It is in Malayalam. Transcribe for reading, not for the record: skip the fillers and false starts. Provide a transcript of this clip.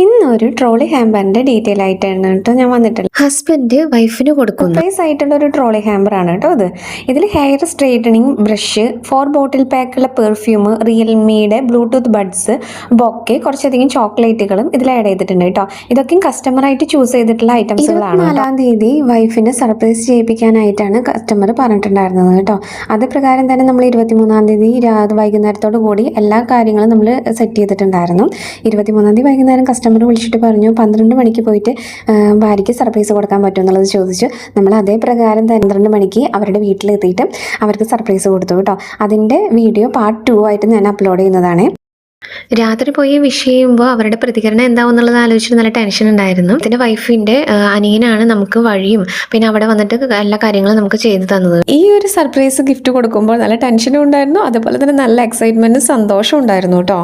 ഇന്നൊരു ട്രോളി ഹാമ്പറിന്റെ ഡീറ്റെയിൽ ആയിട്ടാണ് കേട്ടോ ഞാൻ വന്നിട്ടുള്ളത്. ഹസ്ബൻഡ് വൈഫിന് കൊടുക്കുന്നു. സർപ്രൈസ് ആയിട്ടുള്ള ഒരു ട്രോളി ഹാമ്പർ ആണ് കേട്ടോ ഇത്. ഇതിൽ ഹെയർ സ്ട്രെയിറ്റനിങ് ബ്രഷ്, 4 ബോട്ടിൽ പാക്കുള്ള പെർഫ്യൂം, റിയൽമിയുടെ ബ്ലൂടൂത്ത് ബഡ്സ്, ബൊക്കെ, കുറച്ചധികം ചോക്ലേറ്റുകളും ഇതിൽ ആഡ് ചെയ്തിട്ടുണ്ട് കേട്ടോ. ഇതൊക്കെയും കസ്റ്റമറായിട്ട് ചൂസ് ചെയ്തിട്ടുള്ള ഐറ്റംസുകളാണ്. 4-ാം തീയതി വൈഫിനെ സർപ്രൈസ് ചെയ്യിപ്പിക്കാനായിട്ടാണ് കസ്റ്റമർ പറഞ്ഞിട്ടുണ്ടായിരുന്നത് കേട്ടോ. അത് പ്രകാരം തന്നെ നമ്മൾ 23-ാം തീയതി വൈകുന്നേരത്തോടു കൂടി എല്ലാ കാര്യങ്ങളും നമ്മൾ സെറ്റ് ചെയ്തിട്ടുണ്ടായിരുന്നു. 23-ാം തീയതി വൈകുന്നേരം കസ്റ്റമർ വിളിച്ചിട്ട് പറഞ്ഞു 12 മണിക്ക് പോയിട്ട് ഭാര്യയ്ക്ക് സർപ്രൈസ് കൊടുക്കാൻ പറ്റും എന്നുള്ളത് ചോദിച്ചു. നമ്മൾ അതേ പ്രകാരം 12 മണിക്ക് അവരുടെ വീട്ടിലെത്തിയിട്ട് അവർക്ക് സർപ്രൈസ് കൊടുത്തു കേട്ടോ. അതിൻ്റെ വീഡിയോ പാർട്ട് 2 ആയിട്ട് ഞാൻ അപ്ലോഡ് ചെയ്യുന്നതാണ്. രാത്രി പോയി വിഷ് ചെയ്യുമ്പോൾ അവരുടെ പ്രതികരണം എന്താവും എന്നുള്ളത് ആലോചിച്ചിട്ട് നല്ല ടെൻഷൻ ഉണ്ടായിരുന്നു. ഇതിന്റെ വൈഫിന്റെ അനിയനാണ് നമുക്ക് വഴിയും പിന്നെ അവിടെ വന്നിട്ട് എല്ലാ കാര്യങ്ങളും നമുക്ക് ചെയ്തു തന്നത്. ഈ ഒരു സർപ്രൈസ് ഗിഫ്റ്റ് കൊടുക്കുമ്പോൾ നല്ല ടെൻഷനും ഉണ്ടായിരുന്നു, അതുപോലെ തന്നെ നല്ല എക്സൈറ്റ്മെന്റും സന്തോഷവും ഉണ്ടായിരുന്നു കേട്ടോ.